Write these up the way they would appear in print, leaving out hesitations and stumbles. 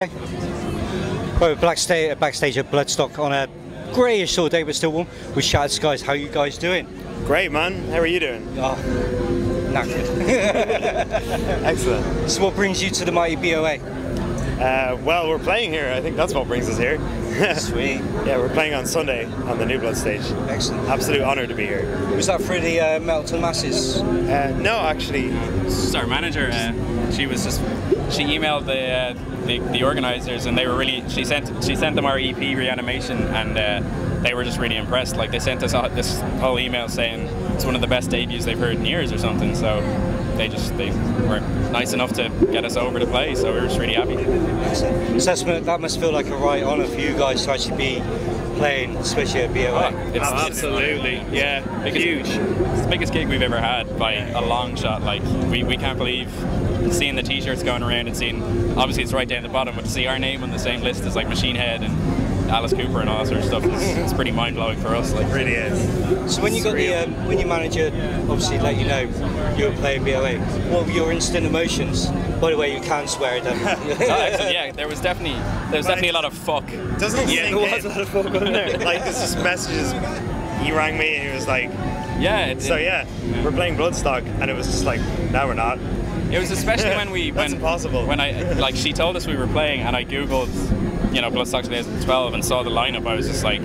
Well, backstage at BloodStock on a greyish sort of day, but still warm. With Shattered Skies. How are you guys doing? Great, man. How are you doing? Oh, knackered. Excellent. So what brings you to the mighty BOA? Well, we're playing here. I think that's what brings us here. Sweet. Yeah, we're playing on Sunday on the New Blood stage. Excellent. Absolute honour to be here. Was that through the Metal to the Masses? No, actually. This is our manager. She emailed the organisers, and they were really. She sent them our EP Reanimation, and they were just really impressed. Like, they sent us this whole email saying it's one of the best debuts they've heard in years or something. So they were nice enough to get us over to play. So we were just really happy. So that must feel like a right honour for you guys to actually be playing, especially at BOA. Absolutely, yeah. Huge. It's the biggest gig we've ever had by a long shot. Like, we can't believe seeing the t-shirts going around and seeing, obviously it's right down the bottom, but to see our name on the same list as like Machine Head and Alice Cooper and all that sort of stuff, it's pretty mind-blowing for us. Like, it really is. So when you got when your manager obviously let you know you were playing BOA, what were your instant emotions? By the way, you can swear, don't you? Yeah, there was definitely a lot of fuck. Doesn't yeah, there was a lot of fuck on there. Like, there's just messages. He rang me and he was like, we're playing Bloodstock, and it was just like, no, we're not. It was especially That's impossible. when she told us we were playing, and I googled, Bloodstock 2012 and saw the lineup. I was just like,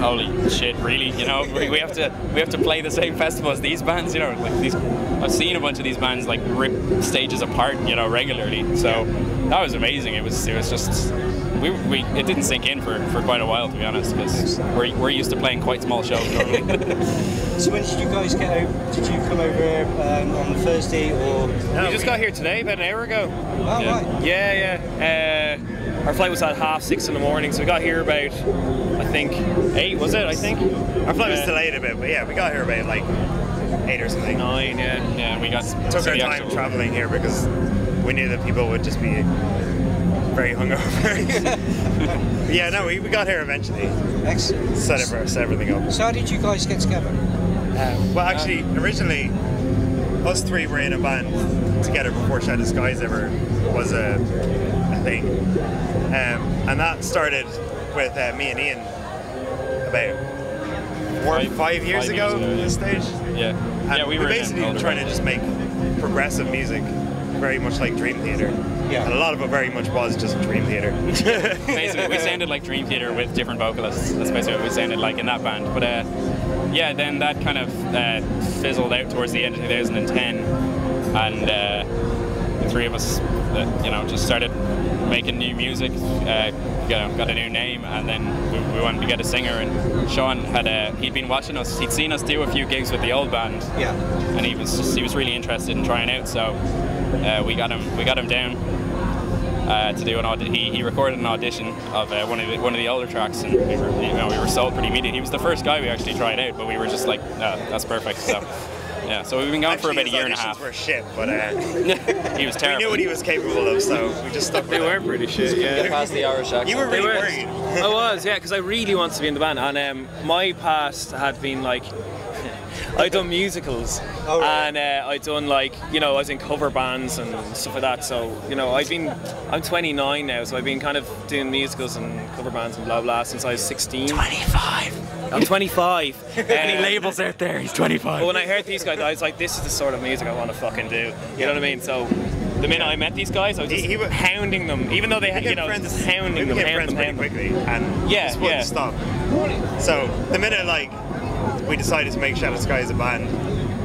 holy shit, really? We have to play the same festival as these bands. I've seen a bunch of these bands like rip stages apart, regularly. So that was amazing. It was just. It didn't sink in for quite a while, to be honest, because we're used to playing quite small shows normally. So when did you guys get over? Did you come over on Thursday, or? No, we just got here today, about an hour ago. Oh, right. Yeah. Our flight was at 6:30 in the morning, so we got here about, I think, 8, was it, I think? Our flight was delayed a bit, but yeah, we got here about like 8 or something. 9, yeah. Yeah, we took our time travelling here because we knew that people would just be very hungover. Yeah, no, we got here eventually. Excellent. Set everything up. So how did you guys get together? Well, actually, originally, us three were in a band together before Shattered Skies ever was a thing. And that started with me and Ian about 5 years ago at this stage. Yeah. And we were basically trying to just make progressive music, very much like Dream Theater. Yeah. And a lot of it very much was just Dream Theater. Basically, we sounded like Dream Theater with different vocalists. That's basically what we sounded like in that band. But then that kind of fizzled out towards the end of 2010, and the three of us, just started making new music. Got a new name, and then we wanted to get a singer. And Sean he'd been watching us. He'd seen us do a few gigs with the old band. Yeah. And he was really interested in trying out. So we got him down. To do an audition. He recorded an audition of one of the older tracks, and we were sold pretty immediately. He was the first guy we actually tried out, but we were just like, no, that's perfect. So yeah, so we've been going for about a year and a half. Were shit, but he was terrible. We knew what he was capable of, so we just stuck with They were pretty shit, yeah. Past the Irish accent. You were really worried. I was, yeah, because I really wanted to be in the band, and my past had been like, I'd done musicals, and I'd done I was in cover bands and stuff like that. So I'm 29 now, so I've been kind of doing musicals and cover bands and blah blah since I was 16. 25. I'm 25. Any labels out there? He's 25. But when I heard these guys, I was like, this is the sort of music I want to fucking do. You know what I mean? So the minute I met these guys, I was just hounding them, even though they had, just hounding them, hounding them pretty quickly, and just wouldn't stop. So the minute we decided to make Shattered Skies a band,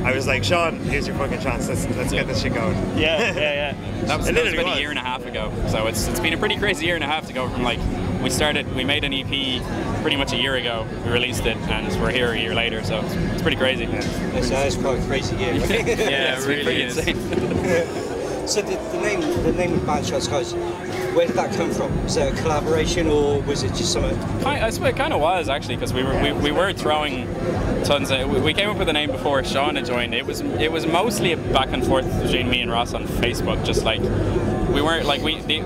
I was like, Sean, here's your fucking chance. Let's get this shit going. Yeah. That was about a year and a half ago. So it's been a pretty crazy year and a half to go from we made an EP pretty much a year ago. We released it, and we're here a year later. So it's pretty crazy. It's quite a crazy year. Yeah, it really is. So the name of band Shattered Skies, where did that come from? Was it a collaboration, or was it just something? I suppose it kind of was, actually, because we were throwing tons of. We came up with a name before Sean had joined. It was mostly a back and forth between me and Ross on Facebook. Just like we weren't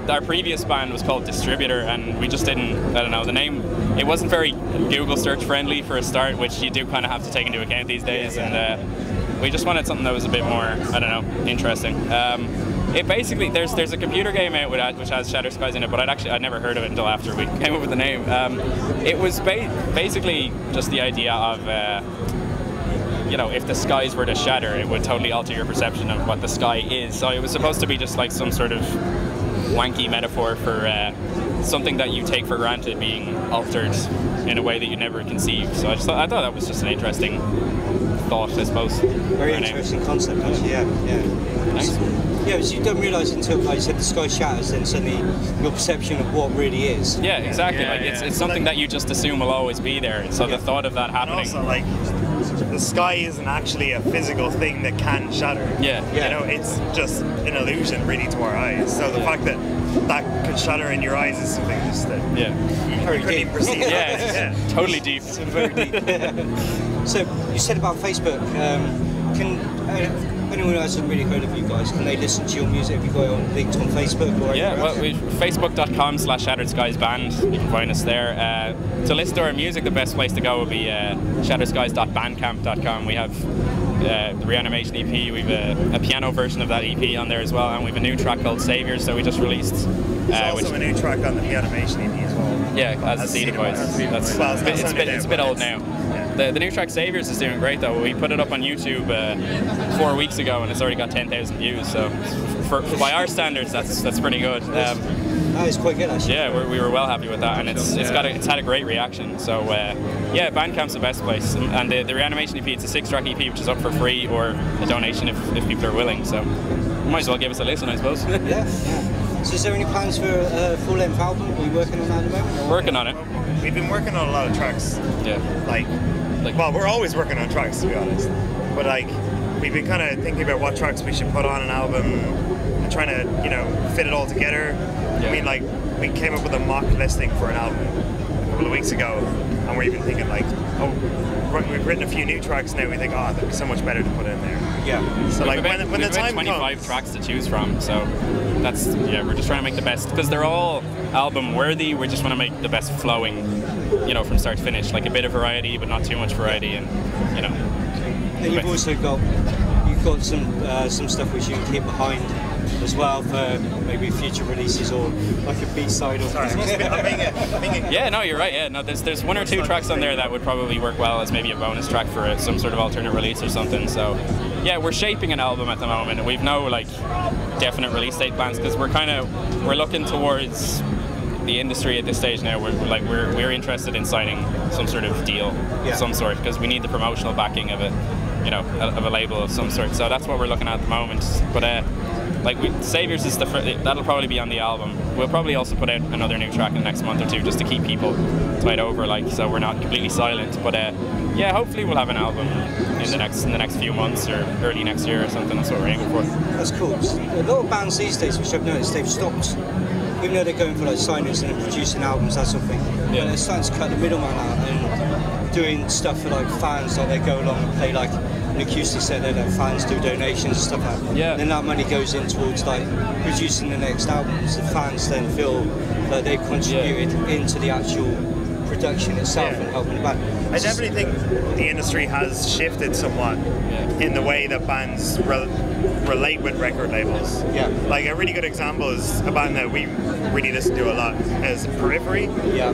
our previous band was called Distributor, and we just didn't. I don't know the name. It wasn't very Google search friendly for a start, which you do kind of have to take into account these days, and we just wanted something that was a bit more, I don't know, interesting. It basically there's a computer game out which has Shattered Skies in it, but I'd never heard of it until after we came up with the name. It was basically just the idea of if the skies were to shatter, it would totally alter your perception of what the sky is. So it was supposed to be just like some sort of wanky metaphor for something that you take for granted being altered in a way that you never conceived. So I thought that was just an interesting thought, I suppose. Very interesting concept, actually. Yeah. Thanks. Yeah, because you don't realise until, like you said, the sky shatters, then suddenly your perception of what really is. Yeah, exactly. It's something that you just assume will always be there. So the thought of that happening. And also, the sky isn't actually a physical thing that can shatter. Yeah. It's just an illusion, really, to our eyes. So the fact that could shatter in your eyes is something just that Very you couldn't even perceive. Yeah, it's totally deep. Very deep. So you said about Facebook. Can anyone who hasn't really heard of you guys, can they listen to your music? Have you got it linked on Facebook or Facebook.com/Shattered Skies Band. You can find us there. To listen to our music, the best place to go would be shatterskies.bandcamp.com. We have the Reanimation EP. We have a piano version of that EP on there as well, and we have a new track called Saviors that we just released. There's also a new track on the Reanimation EP as well. Yeah, as the Seed Voice. It's a bit old now. The new track Saviors is doing great though. We put it up on YouTube 4 weeks ago and it's already got 10,000 views. So by our standards, that's pretty good. That is quite good, actually. Yeah, we were well happy with that, and it's had a great reaction. So Bandcamp's the best place. And the Reanimation EP, it's a 6-track EP which is up for free or a donation if people are willing. So you might as well give us a listen, I suppose. Yeah. So is there any plans for a full-length album? Are you working on that at the moment? Working on it. We've been working on a lot of tracks. Yeah. Well, we're always working on tracks, to be honest. But we've been kind of thinking about what tracks we should put on an album and trying to, fit it all together. Yeah. I mean, we came up with a mock listing for an album a couple of weeks ago, and we're even thinking we've written a few new tracks now. We think, that'd be so much better to put in there. Yeah. So when the time 25 comes, tracks to choose from. So we're just trying to make the best because they're all album worthy. We just want to make the best flowing, from start to finish, like a bit of variety, but not too much variety, and And you've also got some stuff which you can keep behind as well for maybe future releases or like a B-side or something. Yeah, no, you're right. Yeah, no, there's 1 or 2 tracks on there that would probably work well as maybe a bonus track for some sort of alternate release or something. So yeah, we're shaping an album at the moment, and we've no definite release date plans because we're looking towards the industry at this stage now. We're interested in signing some sort of deal of some sort because we need the promotional backing of it, of a label of some sort. So that's what we're looking at the moment. But Saviors is that'll probably be on the album. We'll probably also put out another new track in the next month or 2 just to keep people tied over, so we're not completely silent. But hopefully we'll have an album in the next few months or early next year or something. That's what we're aiming for. That's cool. A lot of bands these days, which I've noticed, they've stopped. Even though they're going for signings and producing albums, that sort of thing. Yeah. They're starting to cut the middleman out and doing stuff for fans. They go along and play an acoustic set there that fans do donations and stuff like that. Yeah. And then that money goes in towards producing the next albums. The fans then feel that they've contributed into the actual production itself and helping the band. I definitely think the industry has shifted somewhat in the way that bands relate with record labels. Yeah. A really good example is a band that we really listen to a lot is Periphery. Yeah.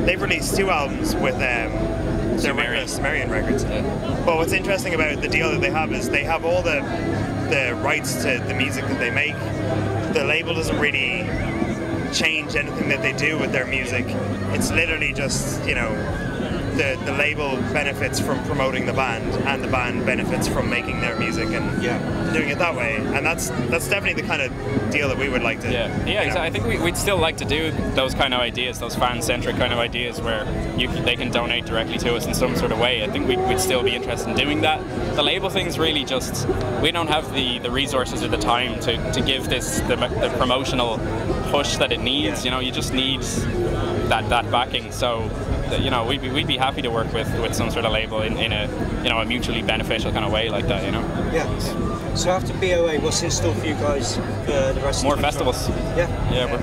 They've released 2 albums with Sumerian Records. Yeah. But what's interesting about the deal that they have is they have all the rights to the music that they make. The label doesn't really change anything that they do with their music. It's literally just, the label benefits from promoting the band, and the band benefits from making their music and doing it that way. And that's definitely the kind of deal that we would like to. Exactly. I think we'd still like to do those kind of ideas, those fan-centric kind of ideas where they can donate directly to us in some sort of way. I think we'd still be interested in doing that. The label thing's really just, we don't have the resources or the time to give this the promotional push that it needs. You just need that backing. So we'd be happy to work with some sort of label in a a mutually beneficial kind of way like that. Yeah. So after BOA, what's in store for you guys for the rest more of the festivals? Yeah.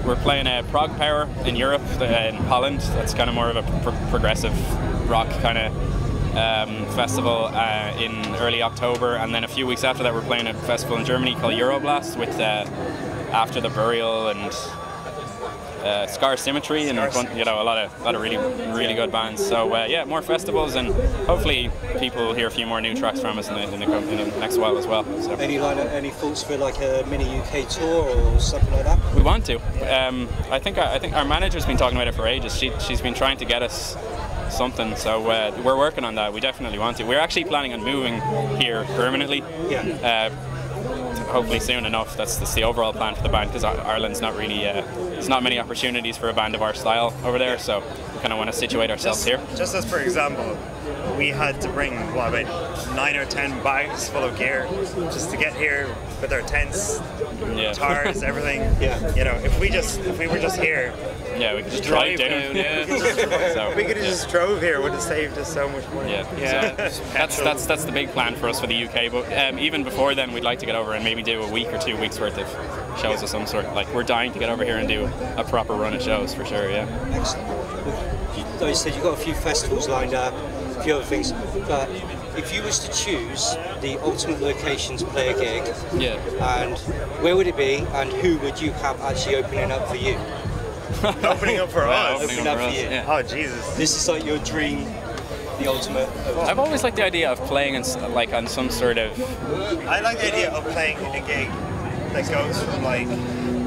We're playing Prague Power in Europe, in Holland. That's kind of more of a progressive rock kind of festival in early October, and then a few weeks after that we're playing a festival in Germany called Euroblast with After the Burial and Scar Symmetry, and you know, a lot of really good bands. So yeah, more festivals, and hopefully people will hear a few more new tracks from us in the next while as well. So. Any thoughts for like a mini UK tour or something like that? We want to. I think our manager's been talking about it for ages. She's been trying to get us something, so we're working on that. We definitely want to. We're actually planning on moving here permanently. Yeah. Hopefully soon enough. That's the overall plan for the band, because Ireland's not really there's not many opportunities for a band of our style over there, so we kind of want to situate ourselves here. Just as for example, we had to bring about 9 or 10 bags full of gear just to get here with our tents, guitars, everything. Yeah. You know, if we were just here. Yeah, we could just drive down. So, we could have just drove here. Would have saved us so much money. Yeah. So that's the big plan for us for the UK. But even before then, we'd like to get over and maybe do a week or 2 weeks worth of shows of some sort. Like, we're dying to get over here and do a proper run of shows for sure. Yeah. Excellent. Like you said, you've got a few festivals lined up, a few other things. But if you was to choose the ultimate location to play a gig, and where would it be, and who would you have actually opening up for you? Opening up for us. Opening up for you. Yeah. Oh Jesus! This is like your dream, the ultimate. I've always liked the idea of playing on some sort of. I like the idea of playing a gig that goes from like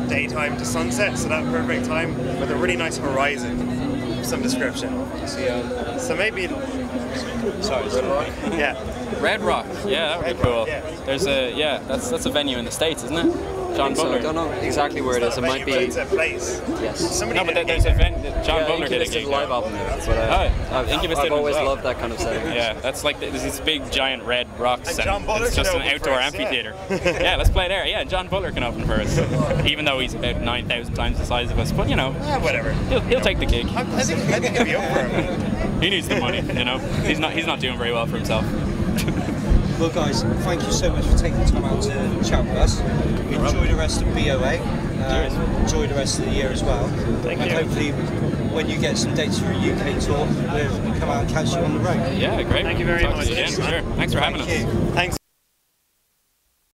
daytime to sunset, so that perfect time with a really nice horizon of some description. So maybe. Sorry, Red Rock. Yeah. Red Rock. Yeah, that would be cool. Yeah. There's that's a venue in the States, isn't it? John Butler. I don't know exactly where it is. It might be. It's a place. Yes. No, but there's a venue. John Butler did a Incubus gig. did a live album there. That's what I've always loved that kind of setting. Yeah, that's like there's these big giant red rocks, and John Butler it's just can an open outdoor for us, amphitheater. Yeah, let's play there. Yeah, John Butler can open for us, even though he's about 9,000 times the size of us. But you know, whatever. He'll take the gig. I think he'll be up for it. He needs the money. You know, he's not doing very well for himself. Well, guys, thank you so much for taking the time out to chat with us. Enjoy the rest of BOA. Enjoy the rest of the year as well. Thank you. Hopefully, when you get some dates for a UK tour, we'll come out and catch you on the road. Yeah, great. Thank you very Talk to much. you again. Sure. Thanks for having us. Thanks.